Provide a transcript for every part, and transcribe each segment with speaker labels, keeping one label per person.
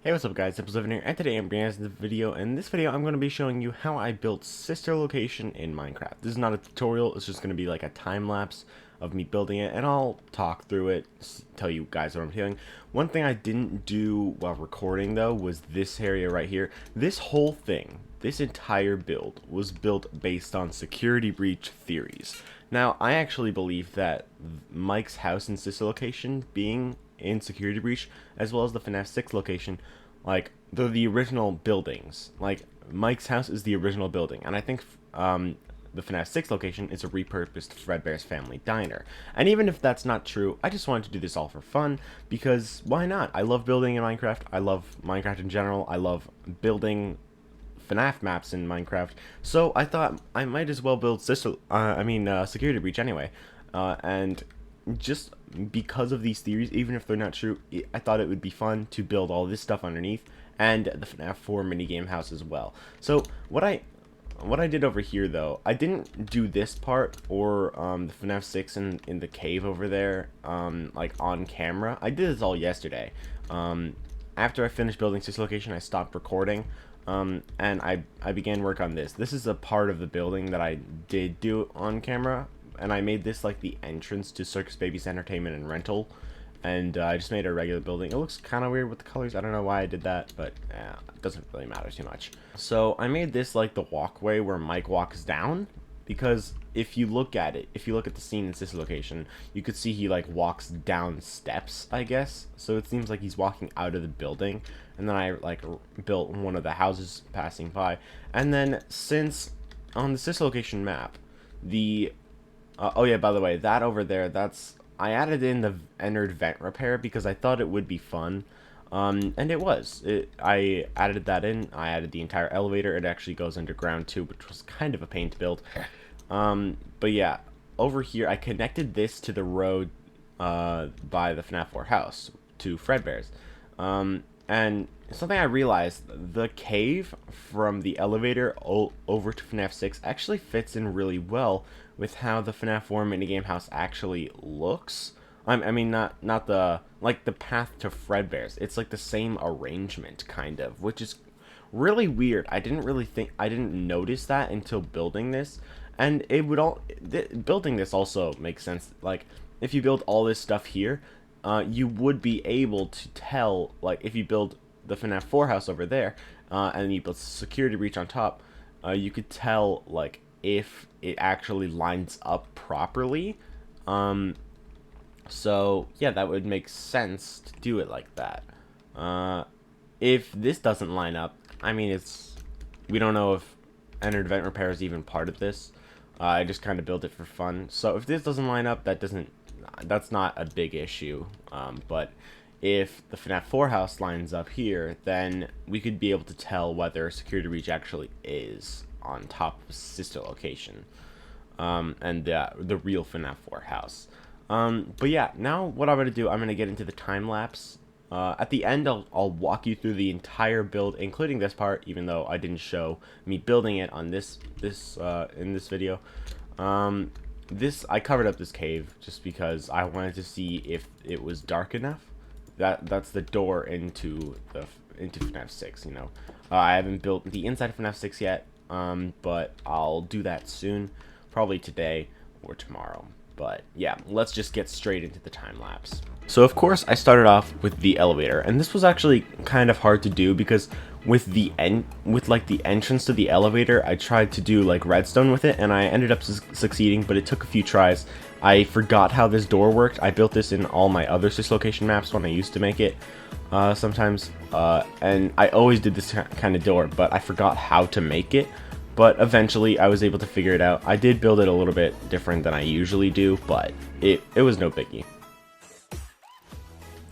Speaker 1: Hey, what's up guys, Episode here, and today I'm bringing you guys this video. In this video, I'm going to be showing you how I built sister location in Minecraft. This is not a tutorial, it's just going to be like a time lapse of me building it, and I'll talk through it, tell you guys what I'm doing. One thing I didn't do while recording though was this area right here. This whole thing, this entire build, was built based on security breach theories. Now, I actually believe that Mike's house and sister location being in security breach, as well as the Fnaf 6 location, like they're the original buildings. Like Mike's house is the original building, and I think the Fnaf 6 location is a repurposed Fredbear's Family Diner. And even if that's not true, I just wanted to do this all for fun, because why not? I love building in Minecraft. I love Minecraft in general. I love building Fnaf maps in Minecraft. So I thought I might as well build security breach anyway. And just because of these theories, even if they're not true, I thought it would be fun to build all this stuff underneath, and the FNAF 4 minigame house as well. So what I did over here though, I didn't do this part or the FNAF 6 in the cave over there like on camera. I did this all yesterday. After I finished building 6 location, I stopped recording. And I began work on this. This is a part of the building that I did do on camera, and I made this like the entrance to Circus Baby's Entertainment and Rental, and I just made a regular building. It looks kind of weird with the colors. I don't know why I did that, but it doesn't really matter too much. So I made this like the walkway where Mike walks down, because if you look at it, if you look at the scene in this location, you could see he like walks down steps, I guess. So it seems like he's walking out of the building, and then I like built one of the houses passing by. And then since on the sis location map, the oh yeah, by the way, that over there, I added in the entered vent repair because I thought it would be fun. And it was. I added that in. I added the entire elevator. It actually goes underground too, which was kind of a pain to build. But yeah, over here, I connected this to the road by the FNAF 4 house to Fredbear's. And something I realized, the cave from the elevator over to FNAF 6 actually fits in really well with how the FNAF 4 minigame house actually looks. I mean, not the, like, the path to Fredbear's. It's like the same arrangement, kind of, which is really weird. I didn't notice that until building this. And it would building this also makes sense. Like, if you build all this stuff here, you would be able to tell, like, if you build the FNAF 4 house over there, and you build security breach on top, you could tell, like, if it actually lines up properly. So yeah, that would make sense to do it like that. If this doesn't line up, I mean, we don't know if entered vent repair is even part of this. I just kind of built it for fun. So if this doesn't line up, that's not a big issue. But if the FNAF 4 house lines up here, then we could be able to tell whether security breach actually is on top of sister location, and the real FNAF 4 house. But yeah, now what I'm gonna do, I'm gonna get into the time lapse. At the end, I'll walk you through the entire build, including this part, even though I didn't show me building it on in this video. I covered up this cave just because I wanted to see if it was dark enough. That's the door into FNAF 6. You know, I haven't built the inside of FNAF 6 yet, but I'll do that soon, probably today or tomorrow. But yeah, let's just get straight into the time lapse. So of course I started off with the elevator, and this was actually kind of hard to do because with the entrance to the elevator, I tried to do like redstone with it, and I ended up succeeding, but it took a few tries. I forgot how this door worked. I built this in all my other location maps when I used to make it sometimes, and I always did this kind of door, but I forgot how to make it. But eventually I was able to figure it out. I did build it a little bit different than I usually do, but it was no biggie.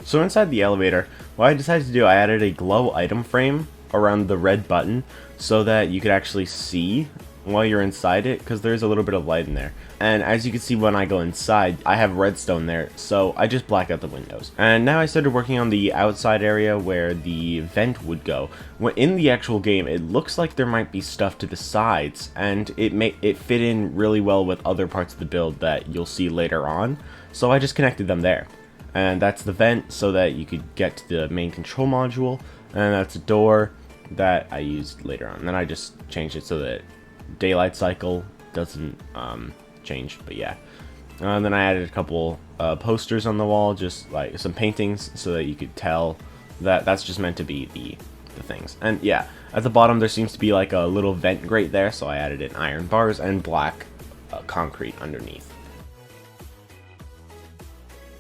Speaker 1: So inside the elevator, what I decided to do, I added a glow item frame around the red button so that you could actually see while you're inside it, because there's a little bit of light in there. And as you can see when I go inside, I have redstone there, so I just blacked out the windows. And now I started working on the outside area where the vent would go. In the actual game, it looks like there might be stuff to the sides, and it fit in really well with other parts of the build that you'll see later on, so I just connected them there. And that's the vent so that you could get to the main control module. and that's a door that I used later on. And then I just changed it so that daylight cycle doesn't change, but yeah. And then I added a couple posters on the wall, just like some paintings, so that you could tell that that's just meant to be the things. And yeah, at the bottom there seems to be like a little vent grate there, so I added in iron bars and black concrete underneath.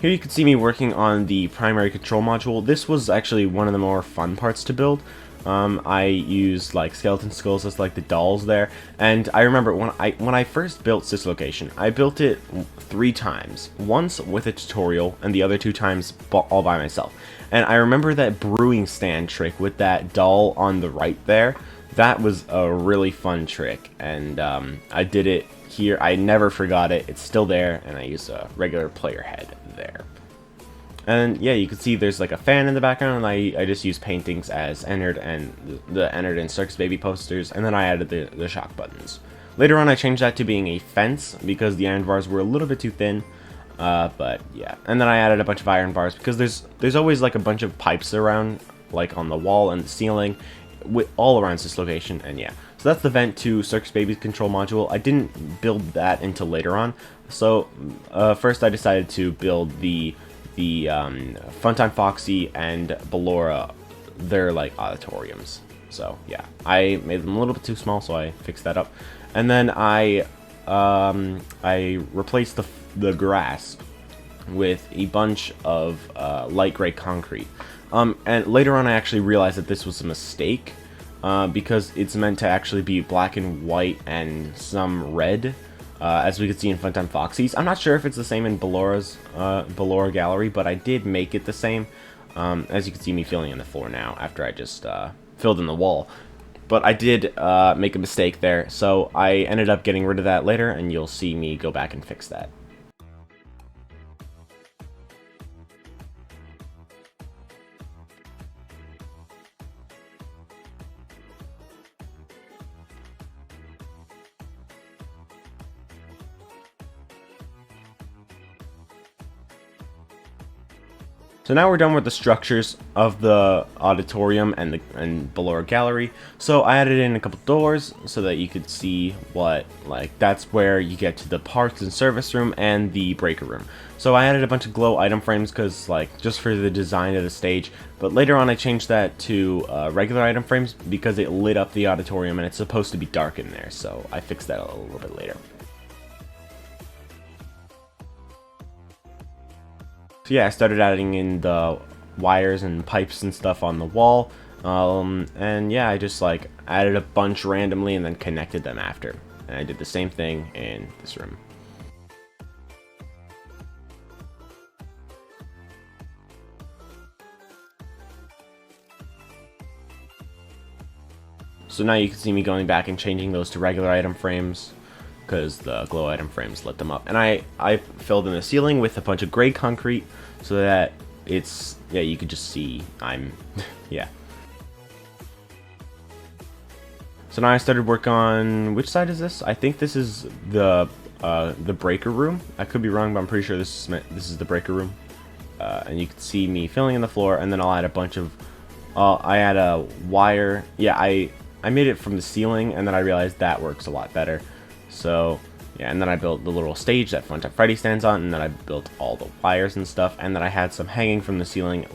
Speaker 1: Here you can see me working on the primary control module. This was actually one of the more fun parts to build. I used like skeleton skulls as like the dolls there, and I remember when I first built this location, I built it 3 times. Once with a tutorial, and the other 2 times all by myself. And I remember that brewing stand trick with that doll on the right there. That was a really fun trick, and I did it here. I never forgot it. It's still there, and I used a regular player head there. And yeah, you can see there's like a fan in the background, and I just used paintings as entered and the entered and Circus Baby posters, and then I added the shock buttons. Later on I changed that to being a fence because the iron bars were a little bit too thin, but yeah. And then I added a bunch of iron bars because there's always like a bunch of pipes around, like on the wall and the ceiling, all around this location, and yeah. So that's the vent to Circus Baby's control module. I didn't build that until later on, so first I decided to build the Funtime Foxy and Ballora, they're like auditoriums. So yeah, I made them a little bit too small, so I fixed that up. And then I replaced the grass with a bunch of light gray concrete. And later on I actually realized that this was a mistake, because it's meant to actually be black and white and some red. As we could see in Funtime Foxy's. I'm not sure if it's the same in Ballora's Ballora gallery, but I did make it the same. As you can see me filling in the floor now after I just filled in the wall. But I did make a mistake there, so I ended up getting rid of that later, and you'll see me go back and fix that. So now we're done with the structures of the auditorium and Ballora gallery. So I added in a couple doors so that you could see what, like, that's where you get to the parts and service room and the breaker room. So I added a bunch of glow item frames because, like, just for the design of the stage. But later on I changed that to regular item frames because it lit up the auditorium and it's supposed to be dark in there. So I fixed that a little bit later. So yeah, I started adding in the wires and pipes and stuff on the wall, and yeah, I just like added a bunch randomly and then connected them after. And I did the same thing in this room. So now you can see me going back and changing those to regular item frames, because the glow item frames lit them up. And I filled in the ceiling with a bunch of gray concrete so that it's, yeah, you could just see yeah. So now I started work on, which side is this? I think this is the breaker room. I could be wrong, but I'm pretty sure this is the breaker room. And you can see me filling in the floor, and then I'll add a bunch of, I add a wire. Yeah, I made it from the ceiling, and then I realized that works a lot better. So yeah, and then I built the little stage that Funtime Freddy stands on, and then I built all the wires and stuff, and then I had some hanging from the ceiling,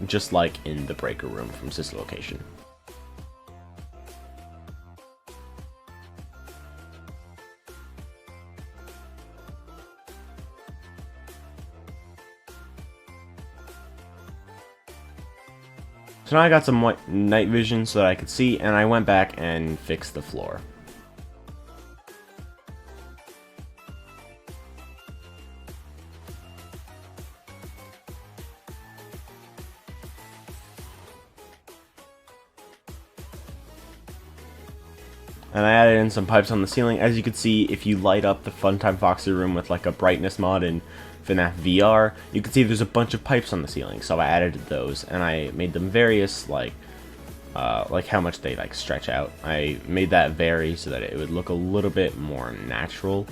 Speaker 1: just like in the breaker room from this location. So now I got some night vision so that I could see, and I went back and fixed the floor. And I added in some pipes on the ceiling. As you can see, if you light up the Funtime Foxy room with like a brightness mod in Fnaf VR, you can see there's a bunch of pipes on the ceiling. So I added those, and I made them various, like how much they like stretch out. I made that vary so that it would look a little bit more natural.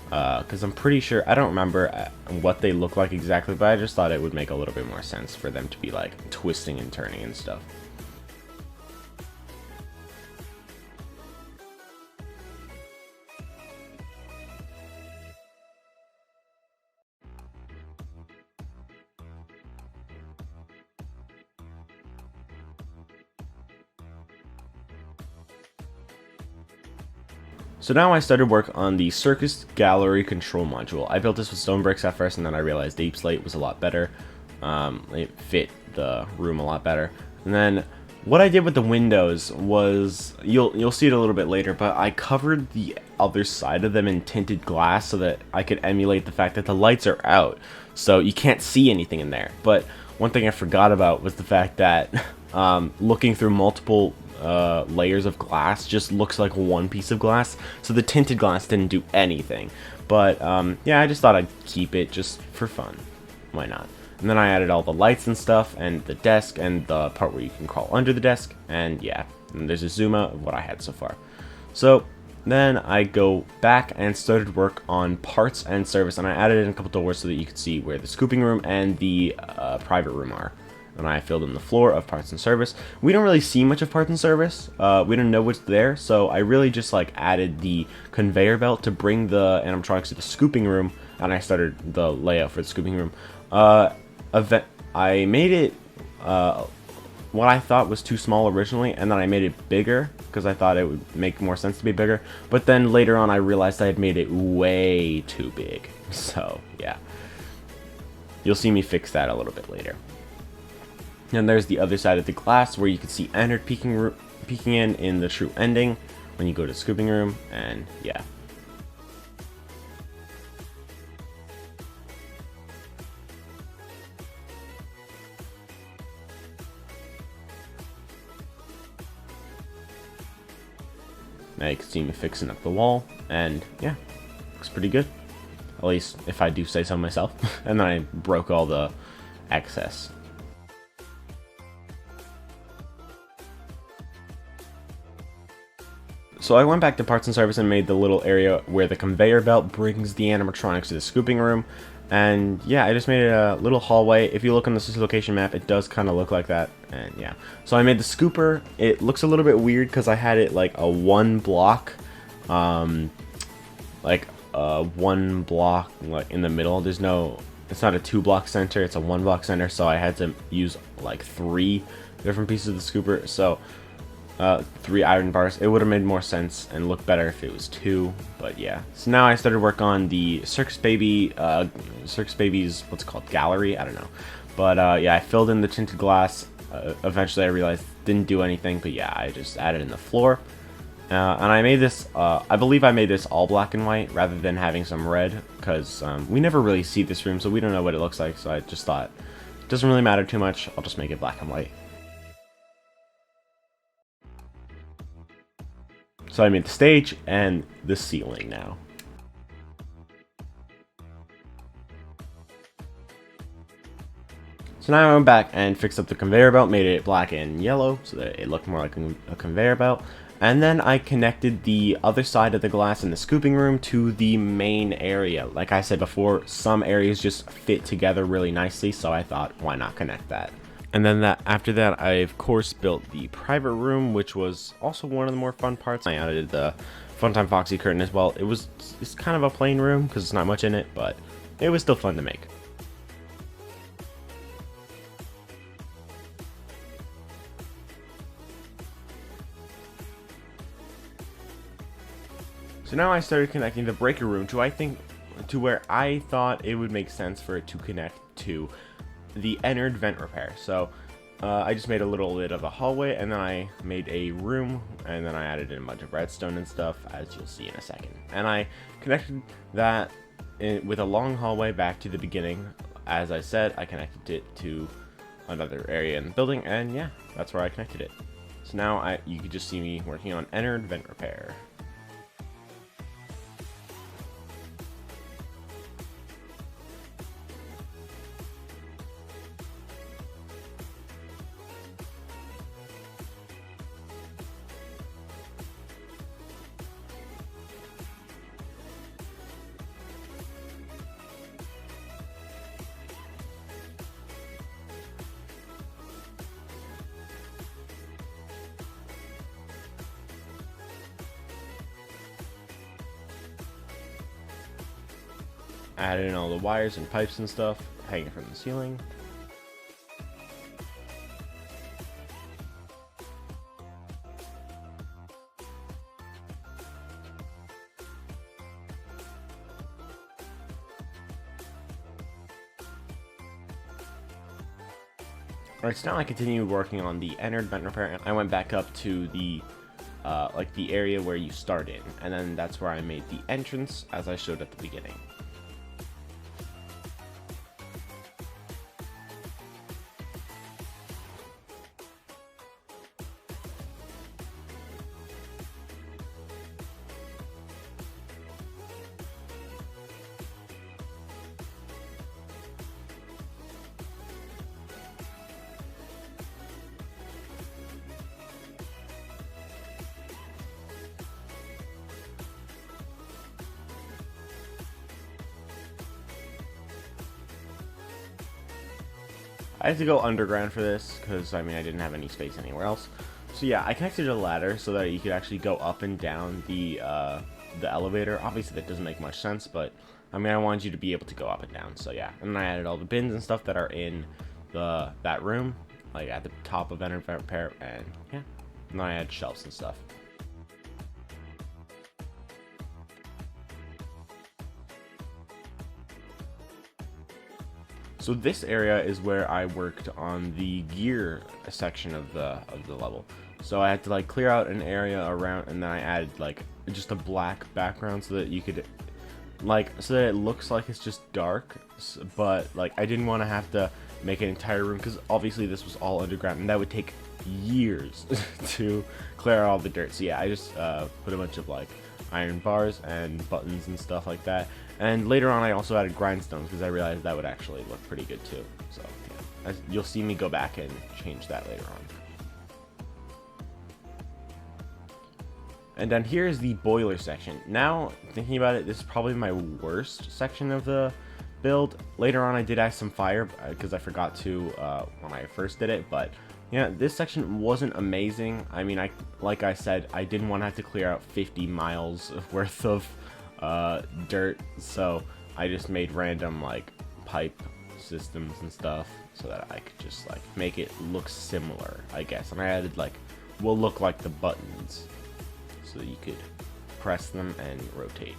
Speaker 1: Because I'm pretty sure, I don't remember what they look like exactly, but I just thought it would make a little bit more sense for them to be like twisting and turning and stuff. So now I started work on the Circus gallery control module. I built this with stone bricks at first, and then I realized deep slate was a lot better. It fit the room a lot better. And then what I did with the windows was, you'll see it a little bit later, but I covered the other side of them in tinted glass so that I could emulate the fact that the lights are out, so you can't see anything in there. But one thing I forgot about was the fact that looking through multiple layers of glass just looks like one piece of glass, so the tinted glass didn't do anything. But yeah, I just thought I'd keep it just for fun. Why not? And then I added all the lights and stuff, and the desk, and the part where you can crawl under the desk, and yeah, and there's a zoom out of what I had so far. So then I go back and started work on parts and service, and I added in a couple doors so that you could see where the scooping room and the private room are. And I filled in the floor of parts and service. We don't really see much of parts and service. We don't know what's there, so I really just like added the conveyor belt to bring the animatronics to the scooping room, and I started the layout for the scooping room. I made it what I thought was too small originally, and then I made it bigger because I thought it would make more sense to be bigger. But then later on I realized I had made it way too big. So yeah, you'll see me fix that a little bit later. And there's the other side of the glass where you can see Ennard peeking in the true ending when you go to the scooping room, and yeah. Now you can see me fixing up the wall, and yeah, looks pretty good. At least if I do say so myself. And then I broke all the excess. So I went back to parts and service and made the little area where the conveyor belt brings the animatronics to the scooping room. And yeah, I just made it a little hallway. If you look on the system location map, it does kind of look like that. And yeah, so I made the scooper. It looks a little bit weird because I had it like a one block like in the middle. There's no, it's not a 2-block center, it's a 1-block center. So I had to use like 3 different pieces of the scooper. So 3 iron bars. It would have made more sense and looked better if it was 2, but yeah. So now I started work on the Circus Baby's, what's it called, gallery? I don't know. But yeah, I filled in the tinted glass. Eventually I realized it didn't do anything, but yeah, I just added in the floor. And I made this, I believe I made this all black and white rather than having some red, because we never really see this room, so we don't know what it looks like, so I just thought, it doesn't really matter too much, I'll just make it black and white. So I made the stage and the ceiling now. So now I went back and fixed up the conveyor belt, made it black and yellow so that it looked more like a conveyor belt. And then I connected the other side of the glass in the scooping room to the main area. Like I said before, some areas just fit together really nicely, so I thought, why not connect that? And then after that, I of course built the private room, which was also one of the more fun parts. I added the Funtime Foxy curtain as well. It's kind of a plain room because there's not much in it, but it was still fun to make. So now I started connecting the breaker room to where I thought it would make sense for it to connect to the Ennard vent repair. So I just made a little bit of a hallway, and then I made a room, and then I added in a bunch of redstone and stuff, as you'll see in a second. And I connected that with a long hallway back to the beginning. As I said, I connected it to another area in the building, and yeah, that's where I connected it. So now you can just see me working on Ennard vent repair. Added in all the wires and pipes and stuff hanging from the ceiling. Alright, so now I continued working on the entered vent repair, and I went back up to the like the area where you start in, and then that's where I made the entrance as I showed at the beginning. I had to go underground for this because I mean I didn't have any space anywhere else. So yeah, I connected a ladder so that you could actually go up and down the elevator. Obviously that doesn't make much sense, but I mean I wanted you to be able to go up and down. So yeah, and then I added all the bins and stuff that are in that room, like at the top of Enter Repair, and yeah, and then I added shelves and stuff. So this area is where I worked on the gear section of the level. So I had to like clear out an area around, and then I added like just a black background so that you could like so that it looks like it's just dark, but like I didn't want to have to make an entire room because obviously this was all underground and that would take years to clear out all the dirt. So yeah, I just put a bunch of like iron bars and buttons and stuff like that. And later on I also added grindstones because I realized that would actually look pretty good too. So yeah, you'll see me go back and change that later on. And then here's the boiler section. Now, thinking about it, this is probably my worst section of the build. Later on I did add some fire because I forgot to when I first did it, but yeah, this section wasn't amazing. I mean, like I said, I didn't want to have to clear out 50 miles worth of dirt, so I just made random like pipe systems and stuff so that I could just like make it look similar, I guess. And I added like will look like the buttons so that you could press them and rotate.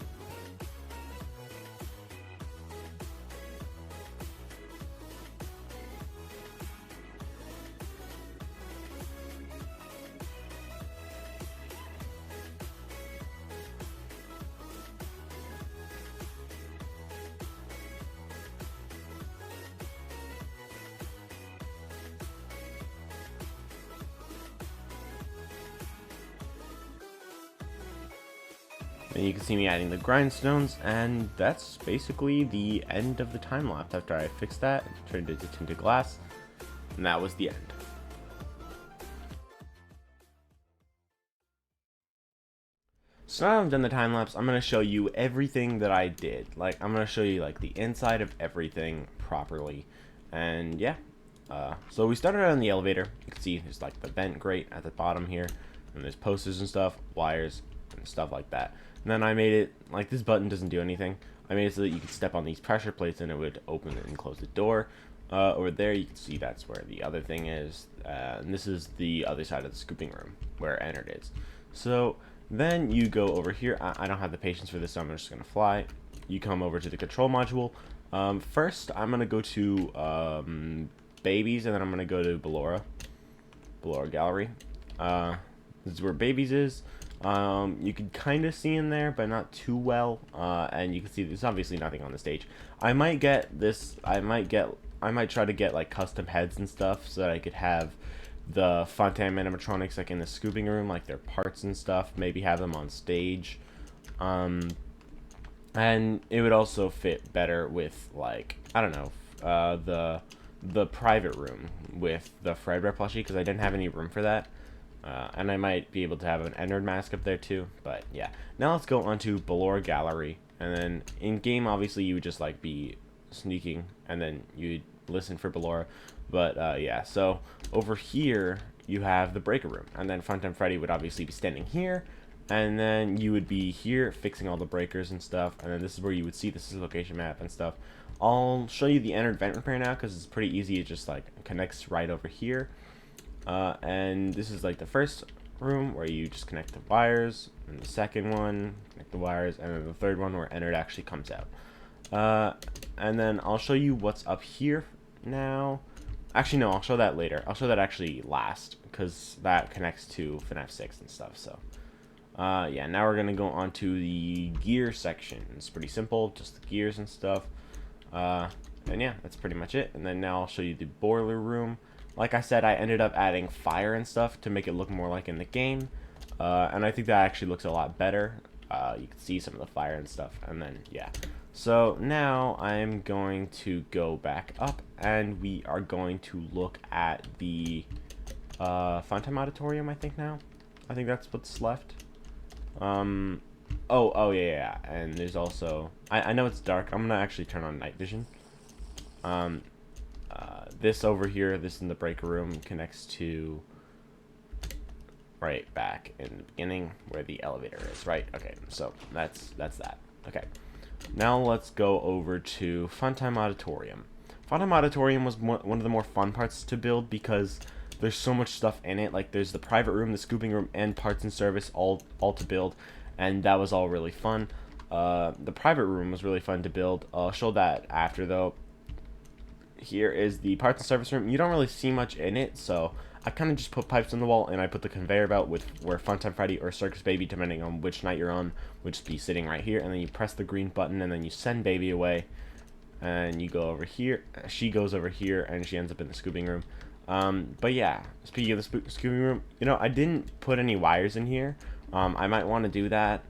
Speaker 1: And you can see me adding the grindstones, and that's basically the end of the time lapse. After I fixed that, turned it to tinted glass, and that was the end. So now I've done the time lapse, I'm going to show you everything that I did. Like, I'm going to show you like the inside of everything properly. And yeah, so we started out in the elevator. You can see there's like the vent grate at the bottom here, and there's posters and stuff, wires, and stuff like that. And then I made it, like this button doesn't do anything. I made it so that you could step on these pressure plates and it would open and close the door. Over there you can see that's where the other thing is. And this is the other side of the scooping room where entered is. So then you go over here. I don't have the patience for this, so I'm just going to fly. You come over to the control module. First I'm going to go to babies, and then I'm going to go to Ballora Gallery. This is where babies is. You can kind of see in there, but not too well. And you can see there's obviously nothing on the stage. I might get this. I might try to get like custom heads and stuff so that I could have the Funtime animatronics like in the scooping room, like their parts and stuff. Maybe have them on stage. And it would also fit better with like I don't know the private room with the Fredbear plushie because I didn't have any room for that. And I might be able to have an Ennard mask up there too, but yeah. Now let's go on to Ballora Gallery, and then in game obviously you would just like be sneaking, and then you'd listen for Ballora. But yeah, so over here you have the breaker room, and then Funtime Freddy would obviously be standing here, and then you would be here fixing all the breakers and stuff, and then this is where you would see this is the location map and stuff. I'll show you the entered vent repair now because it's pretty easy. It just like connects right over here. And this is like the first room where you just connect the wires, and the second one connect the wires, and then the third one where Ennard actually comes out. And then I'll show you what's up here now. Actually, no, I'll show that later. I'll show that actually last, because that connects to Fnaf 6 and stuff, so. Yeah, now we're going to go on to the gear section. It's pretty simple, just the gears and stuff. And yeah, that's pretty much it. And then now I'll show you the boiler room. Like I said, I ended up adding fire and stuff to make it look more like in the game. And I think that actually looks a lot better. You can see some of the fire and stuff. And then, yeah. So now I'm going to go back up, and we are going to look at the Funtime Auditorium, I think now. I think that's what's left. Oh, yeah. And there's also, I know it's dark. I'm gonna actually turn on night vision. This over here, this in the breaker room, connects to right back in the beginning where the elevator is, right? Okay, so that's that. Okay, now let's go over to Funtime Auditorium. Funtime Auditorium was one of the more fun parts to build because there's so much stuff in it. Like, there's the private room, the scooping room, and parts and service all to build, and that was all really fun. The private room was really fun to build. I'll show that after, though. Here is the parts and service room. You don't really see much in it, so I kind of just put pipes on the wall, and I put the conveyor belt with where Funtime Freddy or Circus Baby, depending on which night you're on, would just be sitting right here. And then you press the green button, and then you send Baby away, and you go over here. She goes over here, and she ends up in the scooping room. But yeah, speaking of the scooping room, you know, I didn't put any wires in here. I might want to do that.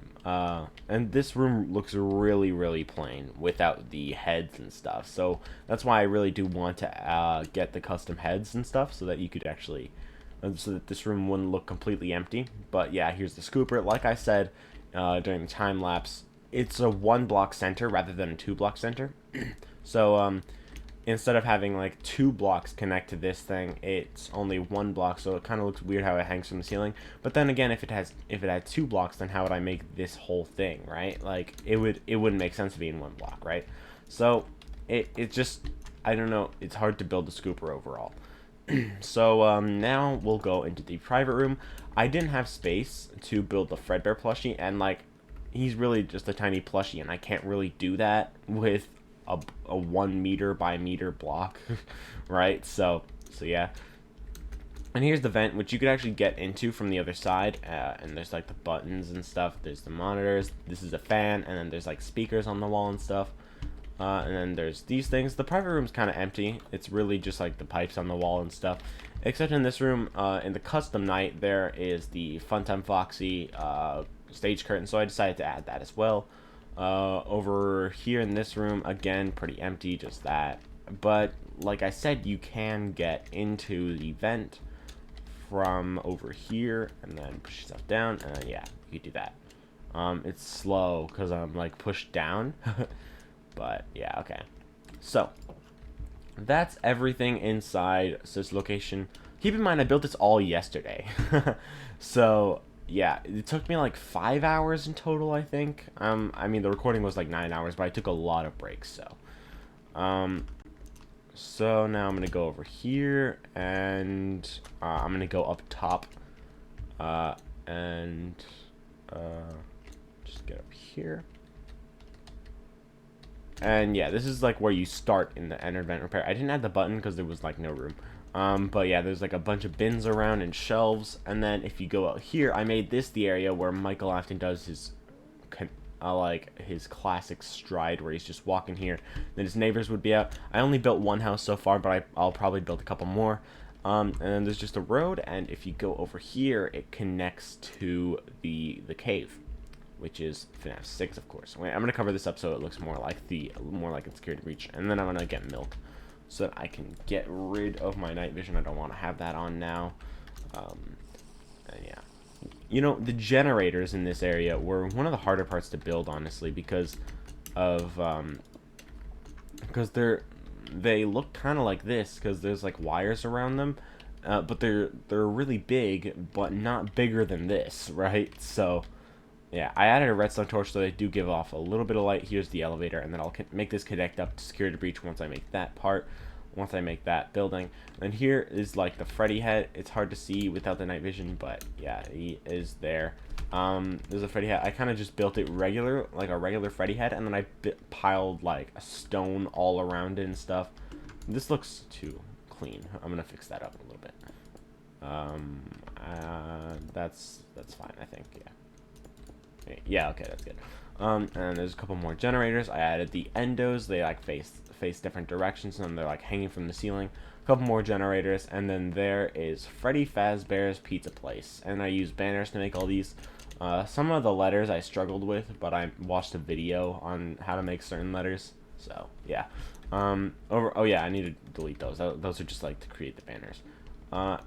Speaker 1: And this room looks really, really plain without the heads and stuff. So that's why I really do want to get the custom heads and stuff so that you could actually, so that this room wouldn't look completely empty. But yeah, here's the scooper. Like I said during the time lapse, it's a 1-block center rather than a 2-block center. So instead of having like 2 blocks connect to this thing, it's only 1 block, so it kind of looks weird how it hangs from the ceiling. But then again, if it had 2 blocks, then how would I make this whole thing, right? Like, it wouldn't make sense to be in 1 block, right? So it just, I don't know, it's hard to build the scooper overall. So now we'll go into the private room. I didn't have space to build the Fredbear plushie, and like, he's really just a tiny plushie, and I can't really do that with a 1 meter by meter block, right? So yeah. And here's the vent, which you could actually get into from the other side, and there's like the buttons and stuff. There's the monitors. This is a fan, and then there's like speakers on the wall and stuff. And then there's these things. The private room's kind of empty. It's really just like the pipes on the wall and stuff. Except in this room, in the custom night, there is the Funtime Foxy stage curtain, so I decided to add that as well. Over here in this room, again, pretty empty, just that. But like I said, you can get into the vent from over here, and then push yourself down, and then, yeah, you can do that. It's slow because I'm like pushed down. But yeah, okay. So that's everything inside this location. Keep in mind, I built this all yesterday. So yeah, it took me like 5 hours in total, I think. I mean, the recording was like 9 hours, but I took a lot of breaks, so. So now I'm gonna go over here, and I'm gonna go up top, and just get up here. And yeah, this is like where you start in the enter vent repair. I didn't add the button because there was like no room. But yeah, there's like a bunch of bins around and shelves. And then if you go out here, I made this the area where Michael often does his like his classic stride where he's just walking here. Then his neighbors would be out. I only built 1 house so far, but I'll probably build a couple more. And then there's just a road, and if you go over here, it connects to the cave, which is Fnaf 6, of course. I'm gonna cover this up so it looks more like it's Security Breach, and then I'm gonna get milk so that I can get rid of my night vision. I don't want to have that on now. And yeah, you know, the generators in this area were one of the harder parts to build, honestly, because of because they look kind of like this because there's like wires around them, but they're really big, but not bigger than this, right? So yeah, I added a redstone torch so they do give off a little bit of light. Here's the elevator, and then I'll make this connect up to Security Breach once I make that part, once I make that building. And here is like the Freddy head. It's hard to see without the night vision, but yeah, he is there. There's a Freddy head. I kind of just built it regular, like a regular Freddy head, and then I piled like a stone all around it and stuff. This looks too clean. I'm gonna fix that up a little bit. That's fine, I think. Yeah, okay, that's good. And there's a couple more generators. I added the endos. They like face different directions, and they're like hanging from the ceiling. A couple more generators, and then there is Freddy Fazbear's Pizza Place, and I used banners to make all these. Some of the letters I struggled with, but I watched a video on how to make certain letters. So yeah. Oh yeah, I need to delete those. Those are just like to create the banners.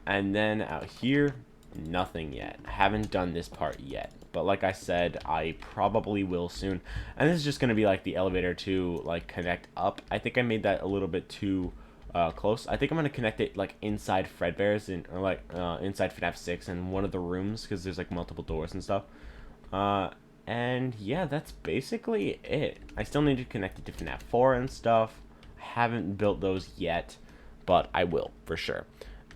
Speaker 1: And then out here, nothing yet. I haven't done this part yet, but like I said, I probably will soon. And this is just gonna be like the elevator to like connect up. I think I made that a little bit too close. I think I'm gonna connect it like inside Fredbear's or like inside FNAF 6 in one of the rooms, because there's like multiple doors and stuff. And yeah, that's basically it. I still need to connect it to FNAF 4 and stuff. I haven't built those yet, but I will for sure.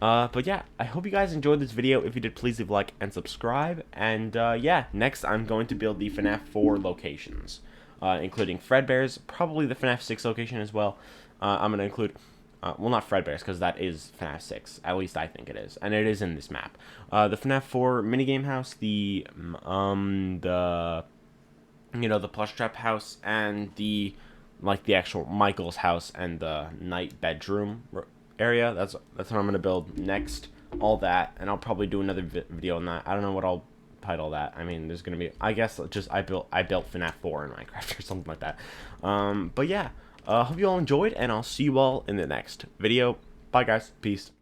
Speaker 1: But yeah, I hope you guys enjoyed this video. If you did, please leave a like and subscribe. And yeah, next I'm going to build the FNAF 4 locations, including Fredbear's, probably the FNAF 6 location as well. I'm going to include, well, not Fredbear's, because that is FNAF 6. At least I think it is, and it is in this map. The FNAF 4 minigame house, the the plush trap house, and the actual Michael's house and the night bedroom area. That's what I'm gonna build next. All that, and I'll probably do another video on that. I don't know what I'll title that. I mean, there's gonna be, I guess, just I built FNAF 4 in Minecraft or something like that. But yeah, hope you all enjoyed, and I'll see you all in the next video. Bye guys, peace.